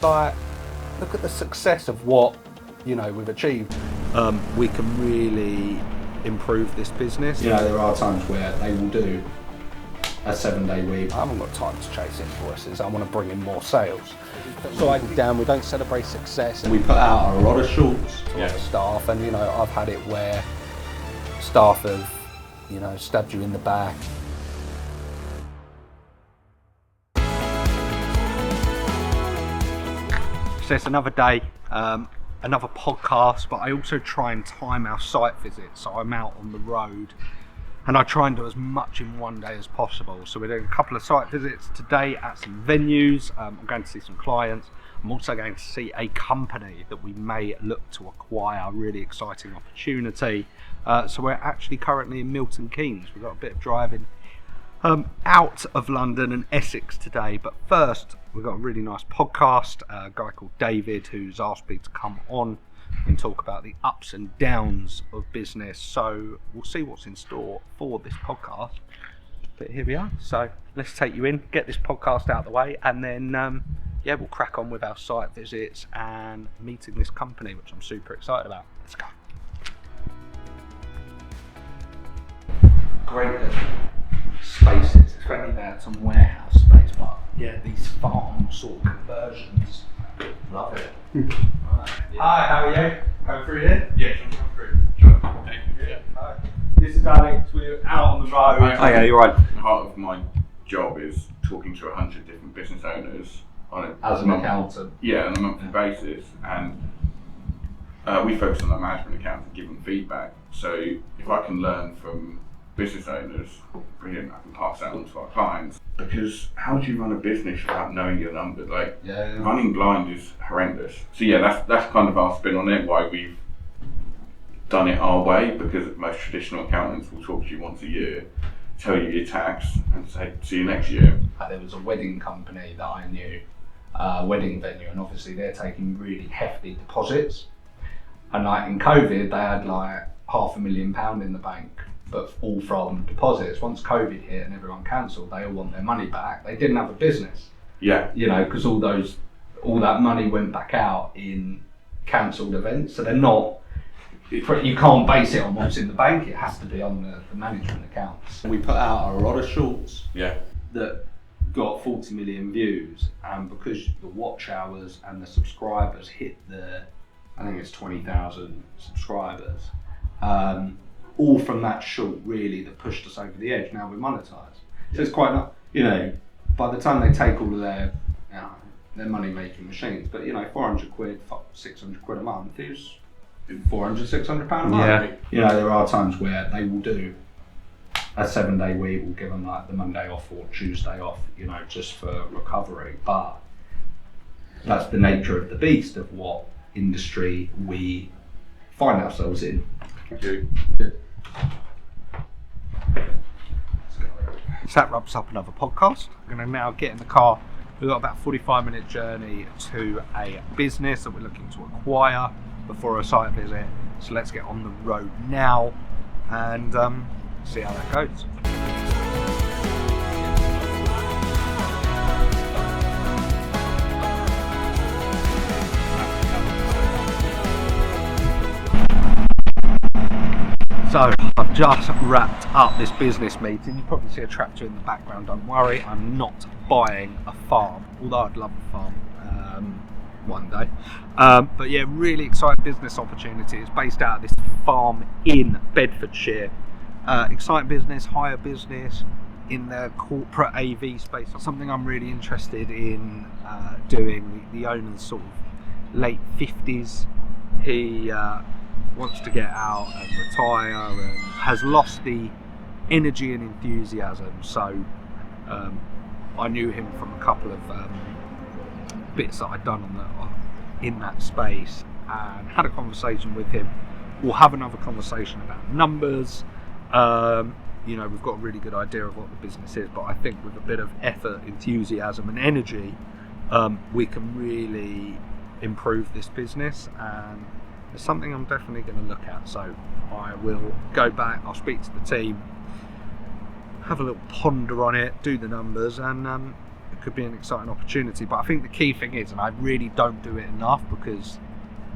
Like, look at the success of what, we've achieved. We can really improve this business. There are times where they will do a 7-day week. I haven't got time to chase invoices. I want to bring in more sales. So we don't celebrate success. We put out a lot of shorts to our staff, and I've had it where staff have, stabbed you in the back. So it's another day, another podcast, but I also try and time our site visits. So I'm out on the road and I try and do as much in one day as possible. So we're doing a couple of site visits today at some venues. I'm going to see some clients. I'm also going to see a company that we may look to acquire, really exciting opportunity. So we're actually currently in Milton Keynes. We've got a bit of driving out of London and Essex today, but first we've got a really nice podcast, a guy called David who's asked me to come on and talk about the ups and downs of business. So we'll see what's in store for this podcast, but here we are. So let's take you in, get this podcast out of the way, and then we'll crack on with our site visits and meeting this company, which I'm super excited about. Let's go. Great spaces. It's only there some warehouse space, but these farm sort of conversions. Love it. Right. Hi, how are you? Come through here? Yes, I'm coming through. Sure. Thank you. Yeah. Hi. This is Alex. We're out on the road. Hi, you're right. Part of my job is talking to 100 different business owners on as an accountant. Yeah, on a monthly basis, and we focus on the management accounts and give them feedback. So if I can learn from business owners, brilliant, I can pass that on to our clients. Because how do you run a business without knowing your numbers? Running blind is horrendous. So that's kind of our spin on it, why we've done it our way, because most traditional accountants will talk to you once a year, tell you your tax and say, see you next year. There was a wedding company that I knew, wedding venue, and obviously they're taking really hefty deposits. And in COVID, they had £500,000 in the bank, but all from deposits. Once COVID hit and everyone cancelled, they all want their money back. They didn't have a business. Yeah. Because all that money went back out in cancelled events. So they're not, you can't base it on what's in the bank. It has to be on the management accounts. We put out a lot of shorts that got 40 million views, and because the watch hours and the subscribers hit I think it's 20,000 subscribers. All from that short, really, that pushed us over the edge. Now we're monetized. So it's quite not, by the time they take all of their money making machines, but 400 quid, 600 quid a month is 400, 600 pound a month. Yeah. There are times where they will do a 7-day week, we'll give them the Monday off or Tuesday off, just for recovery. But that's the nature of the beast of what industry we find ourselves in. Thank you. So that wraps up another podcast. I'm going to now get in the car. We've got about a 45-minute journey to a business that we're looking to acquire before a site visit. So let's get on the road now and see how that goes. So I've just wrapped up this business meeting. You probably see a tractor in the background. Don't worry, I'm not buying a farm, although I'd love a farm one day. But yeah, really exciting business opportunity. It's based out of this farm in Bedfordshire. Exciting business, hire business in the corporate AV space. Something I'm really interested in doing. The owner's sort of late 50s. He wants to get out and retire and has lost the energy and enthusiasm. So I knew him from a couple of bits that I'd done in that space, and had a conversation with him. We'll have another conversation about numbers. We've got a really good idea of what the business is, but I think with a bit of effort, enthusiasm and energy, we can really improve this business, and it's something I'm definitely going to look at. So I will go back, I'll speak to the team, have a little ponder on it, do the numbers, and could be an exciting opportunity. But I think the key thing is, and I really don't do it enough, because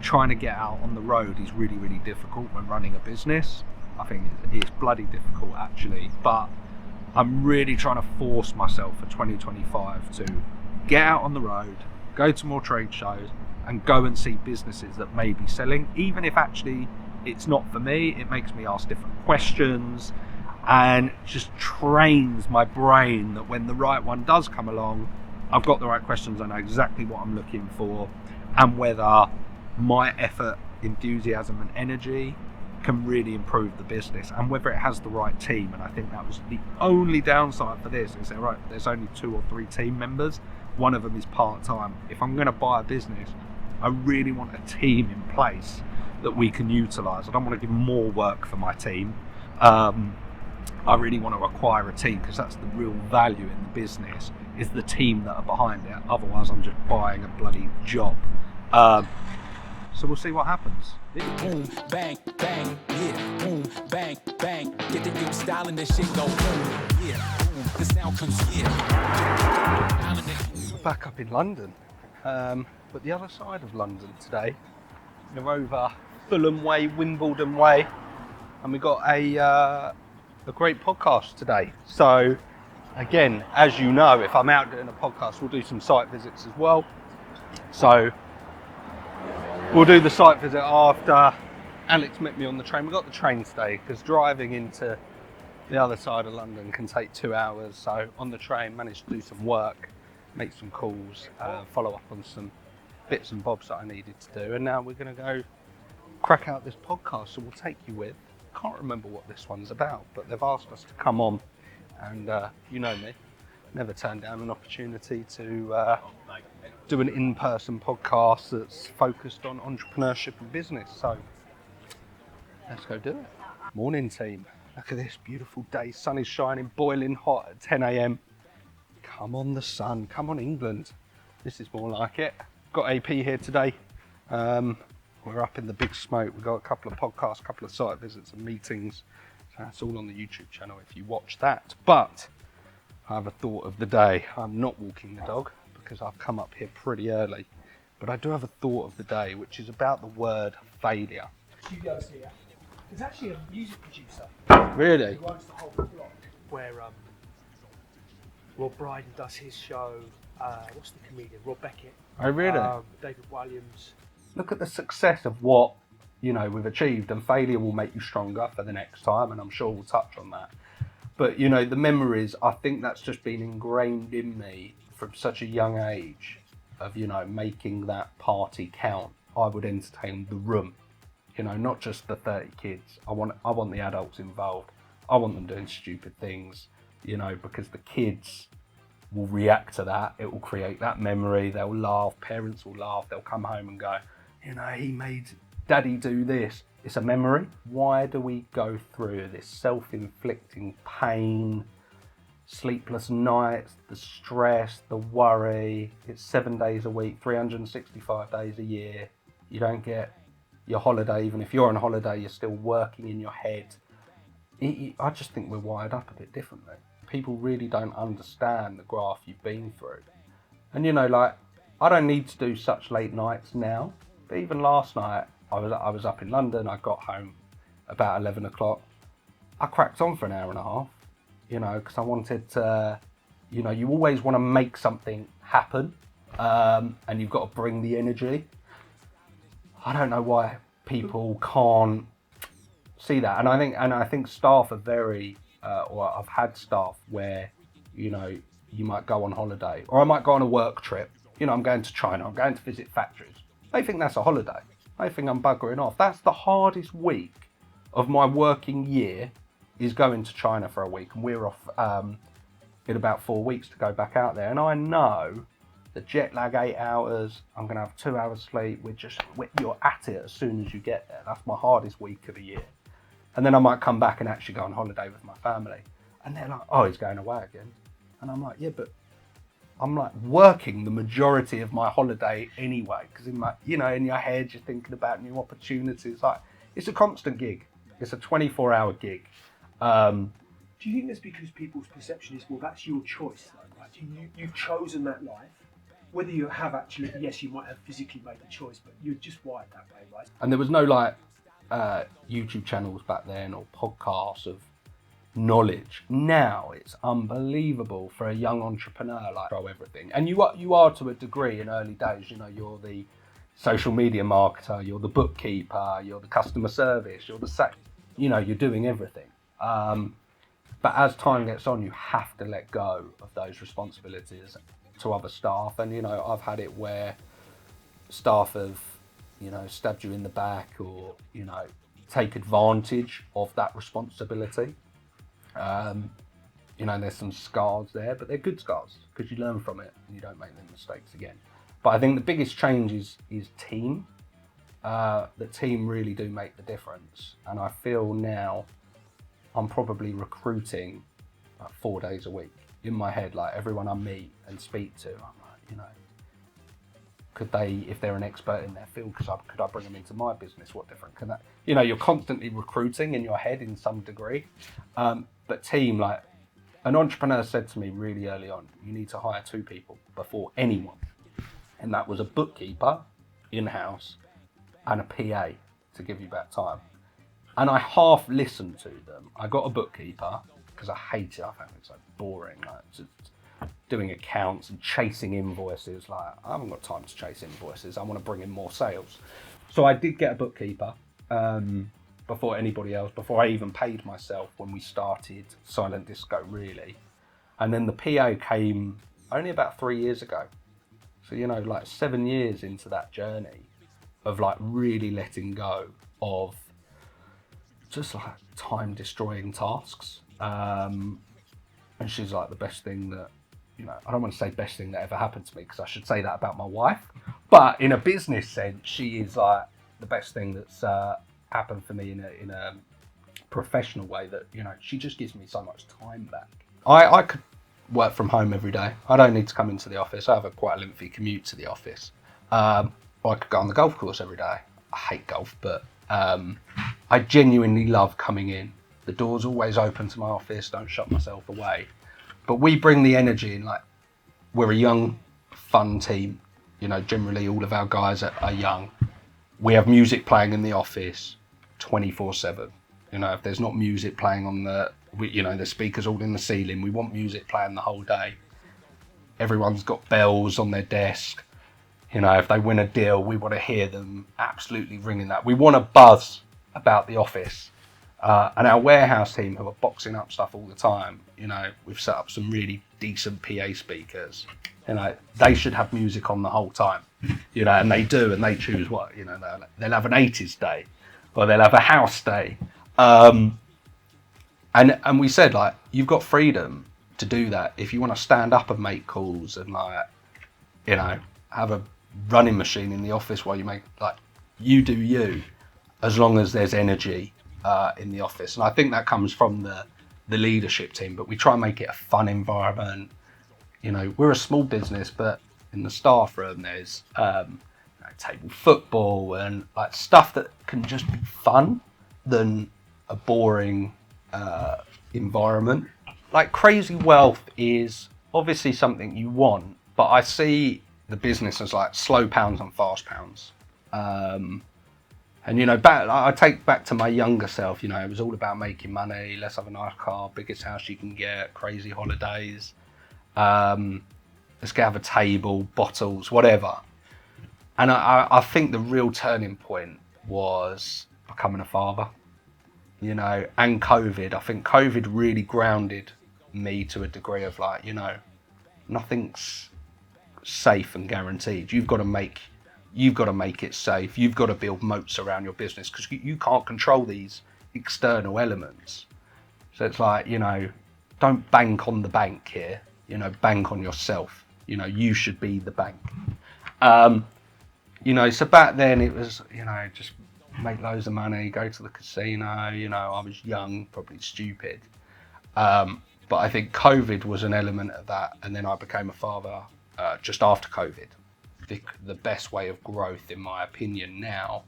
trying to get out on the road is really, really difficult when running a business. I think it's bloody difficult actually, but I'm really trying to force myself for 2025 to get out on the road, go to more trade shows, and go and see businesses that may be selling. Even if actually it's not for me, it makes me ask different questions and just trains my brain that when the right one does come along, I've got the right questions, I know exactly what I'm looking for, and whether my effort, enthusiasm and energy can really improve the business, and whether it has the right team. And I think that was the only downside for this, is that right, there's only 2 or 3 team members, one of them is part-time. If I'm going to buy a business, I really want a team in place that we can utilise. I don't want to give more work for my team. I really want to acquire a team, because that's the real value in the business, is the team that are behind it. Otherwise I'm just buying a bloody job. So we'll see what happens. Boom, bang, bang, yeah. Boom, bang, bang. Get the new style and this shit go boom, yeah. Boom, the sound comes, yeah. Back up in London, but the other side of London today. We're over Fulham Way, Wimbledon Way, and we got a great podcast today. So again, as you know, if I'm out doing a podcast, we'll do some site visits as well. So we'll do the site visit after Alex met me on the train. We got the train today because driving into the other side of London can take 2 hours. So on the train, managed to do some work, make some calls, follow up on some bits and bobs that I needed to do. And now we're going to go crack out this podcast. So we'll take you with, can't remember what this one's about, but they've asked us to come on, and you know me, never turn down an opportunity to do an in-person podcast that's focused on entrepreneurship and business. So let's go do it. Morning team, look at this beautiful day. Sun is shining, boiling hot at 10 a.m. Come on the sun, come on England. This is more like it. Got AP here today. We're up in the big smoke. We've got a couple of podcasts, a couple of site visits and meetings. So that's all on the YouTube channel if you watch that. But I have a thought of the day. I'm not walking the dog because I've come up here pretty early. But I do have a thought of the day, which is about the word failure. Studios here. There's actually a music producer Really? who owns the whole block, where Rob Brydon does his show. What's the comedian? Rob Beckett. Oh, really? David Williams. Look at the success of what, you know, we've achieved, and failure will make you stronger for the next time, and I'm sure we'll touch on that. But, you know, the memories, I think that's just been ingrained in me from such a young age of, you know, making that party count. I would entertain the room, you know, not just the 30 kids. I want the adults involved. I want them doing stupid things, you know, because the kids will react to that. It will create that memory. They'll laugh. Parents will laugh. They'll come home and go, you know, he made daddy do this. It's a memory. Why do we go through this self-inflicting pain, sleepless nights, the stress, the worry? It's 7 days a week, 365 days a year. You don't get your holiday. Even if you're on holiday, you're still working in your head. I just think we're wired up a bit differently. People really don't understand the graft you've been through. And, you know, like, I don't need to do such late nights now. But even last night, I was up in London. I got home about 11 o'clock. I cracked on for an hour and a half, you know, because I wanted to, you know, you always want to make something happen, and you've got to bring the energy. I don't know why people can't see that. And I think staff are very, or I've had staff where, you know, you might go on holiday, or I might go on a work trip. You know, I'm going to China, I'm going to visit factories. They think that's a holiday. They think I'm buggering off. That's the hardest week of my working year, is going to China for a week. And we're off in about 4 weeks to go back out there. And I know the jet lag, 8 hours, I'm going to have 2 hours sleep. You're at it as soon as you get there. That's my hardest week of the year. And then I might come back and actually go on holiday with my family. And they're like, oh, he's going away again. And I'm like, yeah, but I'm like working the majority of my holiday anyway, because in your head you're thinking about new opportunities. Like, it's a constant gig. It's a 24-hour gig. Do you think that's because people's perception is, well, that's your choice, though, right? Do you've chosen that life. Whether you have actually, yes, you might have physically made the choice, but you're just wired that way, right? And there was no like YouTube channels back then or podcasts of knowledge. Now it's unbelievable for a young entrepreneur, like throw everything. And you are to a degree in early days. You know, you're the social media marketer, you're the bookkeeper, you're the customer service, you're you're doing everything. But as time gets on, you have to let go of those responsibilities to other staff. And, you know, I've had it where staff have, you know, stabbed you in the back or, you know, take advantage of that responsibility. You know, there's some scars there, but they're good scars because you learn from it and you don't make them mistakes again. But I think the biggest change is team. The team really do make the difference. And I feel now I'm probably recruiting like 4 days a week. In my head, like everyone I meet and speak to, I'm like, you know, could they, if they're an expert in their field, could I bring them into my business? What different can that, you know, you're constantly recruiting in your head in some degree. But team, like an entrepreneur said to me really early on, you need to hire 2 people before anyone. And that was a bookkeeper in-house and a PA to give you back time. And I half listened to them. I got a bookkeeper because I hate it. I found it so boring, like just doing accounts and chasing invoices. Like I haven't got time to chase invoices. I want to bring in more sales. So I did get a bookkeeper before anybody else, before I even paid myself when we started Silent Disco, really. And then the PA came only about 3 years ago. So, you know, like 7 years into that journey of like really letting go of just like time destroying tasks. And she's like the best thing that, you know, I don't want to say best thing that ever happened to me because I should say that about my wife, but in a business sense, she is like the best thing that's happened for me in a professional way, that, you know, she just gives me so much time back. I could work from home every day. I don't need to come into the office. I have quite a lengthy commute to the office. Or I could go on the golf course every day. I hate golf, but I genuinely love coming in. The door's always open to my office, don't shut myself away. But we bring the energy in, like, we're a young, fun team. You know, generally all of our guys are young. We have music playing in the office 24/7. You know, if there's not music playing on the speakers all in the ceiling, we want music playing the whole day. Everyone's got bells on their desk. You know, if they win a deal, we want to hear them absolutely ringing that. We want a buzz about the office. And our warehouse team, who are boxing up stuff all the time, you know, we've set up some really decent PA speakers. You know, they should have music on the whole time. You know, and they do, and they choose what, you know, they'll have an 80s day, or they'll have a house day. And we said, like, you've got freedom to do that. If you want to stand up and make calls and, like, you know, have a running machine in the office while you make, like, you do you, as long as there's energy in the office. And I think that comes from the leadership team, but we try and make it a fun environment. You know, we're a small business, but in the staff room there's table football and like stuff that can just be fun than a boring environment. Like, crazy wealth is obviously something you want, but I see the business as like slow pounds and fast pounds. And, you know, I take back to my younger self, you know, it was all about making money, let's have a nice car, biggest house you can get, crazy holidays, let's go have a table, bottles, whatever. And I think the real turning point was becoming a father, you know, and COVID. I think COVID really grounded me to a degree of, like, you know, nothing's safe and guaranteed. You've got to make it safe. You've got to build moats around your business because you can't control these external elements. So it's like, you know, don't bank on the bank here, you know, bank on yourself. You know, you should be the bank. You know, so back then it was, you know, just make loads of money, go to the casino. You know, I was young, probably stupid. But I think COVID was an element of that. And then I became a father just after COVID. The best way of growth, in my opinion now,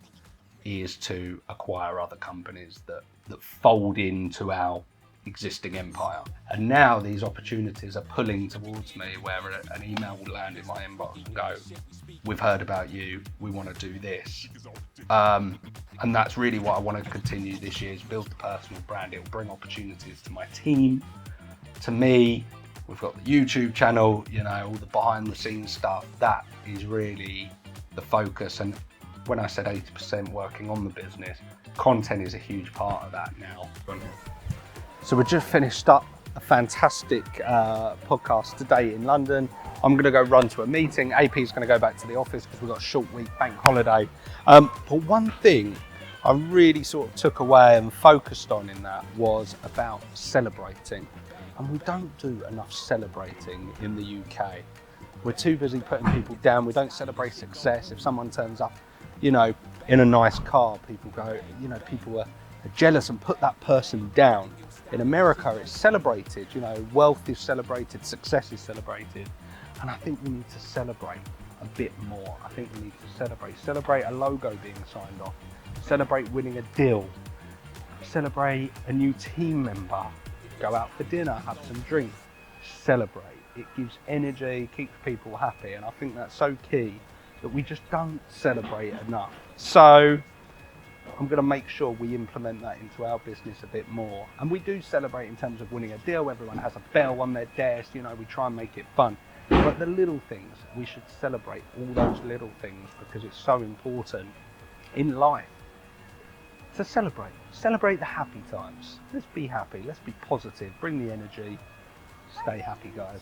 is to acquire other companies that fold into our existing empire. And now these opportunities are pulling towards me, where an email will land in my inbox and go, we've heard about you, we want to do this. And that's really what I want to continue this year, is build the personal brand. It will bring opportunities to my team, to me. We've got the YouTube channel, you know, all the behind the scenes stuff. That is really the focus. And when I said 80% working on the business, content is a huge part of that now. So we just finished up a fantastic podcast today in London. I'm going to go run to a meeting. AP is going to go back to the office because we've got a short week, bank holiday. But one thing I really sort of took away and focused on in that was about celebrating. And we don't do enough celebrating in the UK. We're too busy putting people down. We don't celebrate success. If someone turns up, you know, in a nice car, people go, you know, people are jealous and put that person down. In America, it's celebrated, you know, wealth is celebrated, success is celebrated. And I think we need to celebrate a bit more. I think we need to celebrate a logo being signed off, celebrate winning a deal, celebrate a new team member, go out for dinner, have some drinks, celebrate. It gives energy, keeps people happy. And I think that's so key that we just don't celebrate enough. So I'm going to make sure we implement that into our business a bit more. And we do celebrate in terms of winning a deal. Everyone has a bell on their desk, you know, we try and make it fun. But the little things, we should celebrate all those little things, because it's so important in life to celebrate. Celebrate the happy times. Let's be happy, let's be positive, bring the energy, stay happy, guys.